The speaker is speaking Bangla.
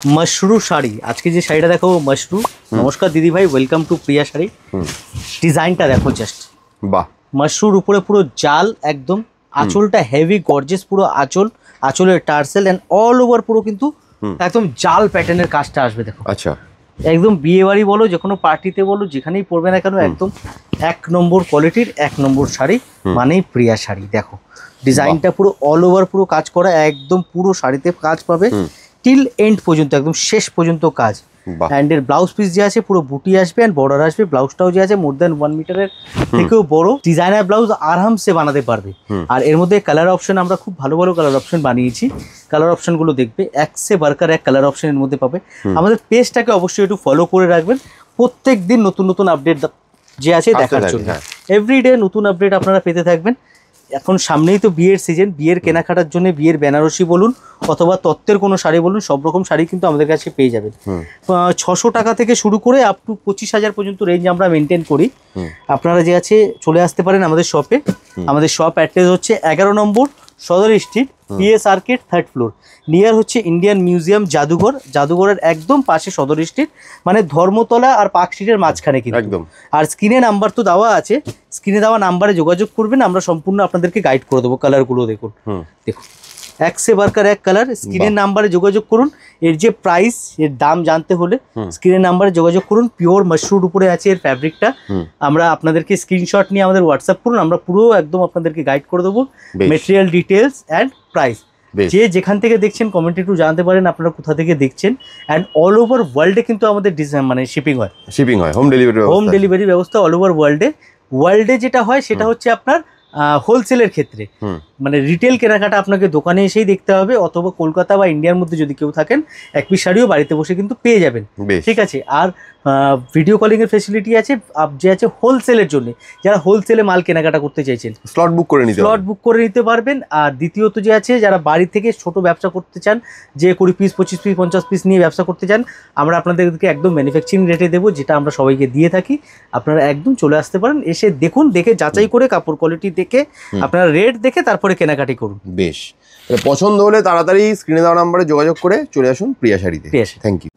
मशरू শাড়ি আজকে যে শাড়িটা দেখাবো মশরু। নমস্কার দিদি ভাই, ওয়েলকাম টু প্রিয়া শাড়ি। ডিজাইনটা দেখো জাস্ট, বাহ। মশরুর উপরে পুরো জাল, একদম আঁচলটা হেভি গর্জিয়াস, পুরো আঁচল, আঁচলের টার্সেল এন্ড অল ওভার পুরো কিন্তু একদম জাল প্যাটার্নের কাজটা আসবে। দেখো আচ্ছা, একদম বিয়ে বাড়ি বলো, যে কোনো পার্টিতে বলো, যেখানেই পরবে না কেন একদম এক নম্বর কোয়ালিটির এক নম্বর শাড়ি মানেই প্রিয়া শাড়ি। দেখো ডিজাইনটা পুরো অল ওভার পুরো কাজ করা, একদম পুরো শাড়িতে কাজ পাবে টিল এন্ড পর্যন্ত, একদম শেষ পর্যন্ত কাজ। এন্ড এর ব্লাউজ পিস যে আছে পুরো বুটি আসবে এন্ড বর্ডার আসবে। ব্লাউজটাও যে আছে মোর দেন 1 মিটারের থেকেও বড় ডিজাইনার ব্লাউজ আরামসে বানাতে পারবে। আর এর মধ্যে কালার অপশন আমরা খুব ভালো ভালো কালার অপশন বানিয়েছি। কালার অপশনগুলো দেখবে, এক সে বারকার এক কালার অপশন এর মধ্যে পাবে। আমাদের পেজটাকে অবশ্যই একটু ফলো করে রাখবেন, প্রত্যেক দিন নতুন নতুন আপডেট যে আছে দেখার জন্য। এভরিডে নতুন আপডেট আপনারা পেতে থাকবেন। এখন সামনেই তো বিয়ের সিজন, বিয়ের কেনাকাটার জন্য বিয়ের বেনারসি বলুন অথবা তত্ত্বের কোনো শাড়ি বলুন, সব রকম শাড়ি কিন্তু আমাদের কাছে পেয়ে যাবেন। 600 টাকা থেকে শুরু করে আপ টু 25,000 পর্যন্ত রেঞ্জ আমরা মেনটেন করি। আপনারা যে আছে চলে আসতে পারেন আমাদের শপে। আমাদের শপ অ্যাড্রেস হচ্ছে 11 নম্বর সদর street, PS arcade, 3rd floor. Near হচ্ছে ইন্ডিয়ান মিউজিয়াম জাদুঘর, জাদুঘরের একদম পাশে সদর স্ট্রিট, মানে ধর্মতলা আর পার্ক স্ট্রিটের মাঝখানে কিন্তু একদম। আর স্ক্রিনে নাম্বার তো দেওয়া আছে, স্ক্রিনে দেওয়া নাম্বারে যোগাযোগ করবেন, আমরা সম্পূর্ণ আপনাদেরকে গাইড করে দেবো। কালারগুলো দেখুন, দেখুন এক সে বারকার এক কালার। স্ক্রিনের নাম্বারে যোগাযোগ করুন। এর যে প্রাইস, এর দাম জানতে হলে স্ক্রিনের নাম্বারে যোগাযোগ করুন। পিওর মশরুর উপরে আছে এর ফ্যাব্রিকটা। আমরা আপনাদেরকে স্ক্রিনশট নিয়ে আমাদের হোয়াটসঅ্যাপ করুন, আমরা পুরো একদম আপনাদেরকে গাইড করে দেবো, মেটেরিয়াল ডিটেলস অ্যান্ড প্রাইস। যে যেখান থেকে দেখছেন কমেন্টে একটু জানতে পারেন আপনারা কোথা থেকে দেখছেন। অ্যান্ড অল ওভার ওয়ার্ল্ডে কিন্তু আমাদের মানে শিপিং হয়, হোম ডেলিভারি ব্যবস্থা অল ওভার ওয়ার্ল্ডে যেটা হয় সেটা হচ্ছে আপনার হোলসেলের ক্ষেত্রে, মানে রিটেল কেনাকাটা আপনাকে দোকানে এসেই দেখতে হবে, অথবা কলকাতা বা ইন্ডিয়ার মধ্যে যদি কেউ থাকেন এক পিস শাড়িও বাড়িতে বসে কিন্তু পেয়ে যাবেন, ঠিক আছে। আর ভিডিও কলিং এর ফেসিলিটি আছে যে আছে হোলসেলের জন্য, যারা হোলসেলে মাল কেনাকাটা করতে চাইছেন স্লট বুক করে নিতে পারবেন। আর দ্বিতীয়ত যে আছে যারা বাড়ি থেকে ছোট ব্যবসা করতে চান, যে 20 পিস 25 পিস 50 পিস নিয়ে ব্যবসা করতে চান, আমরা আপনাদেরকে একদম ম্যানুফ্যাকচারিং রেটে দেবো, যেটা আমরা সবাইকে দিয়ে থাকি। আপনারা একদম চলে আসতে পারেন, এসে দেখুন, দেখে যাচাই করে কাপড় কোয়ালিটি দেখে আপনারা রেট দেখে তারপরে কেনাকাটি করুন। বেশ, পছন্দ হলে তাড়াতাড়ি স্ক্রিনে দেওয়া নাম্বারে যোগাযোগ করে চলে আসুন প্রিয়া শাড়িতে। Thank you.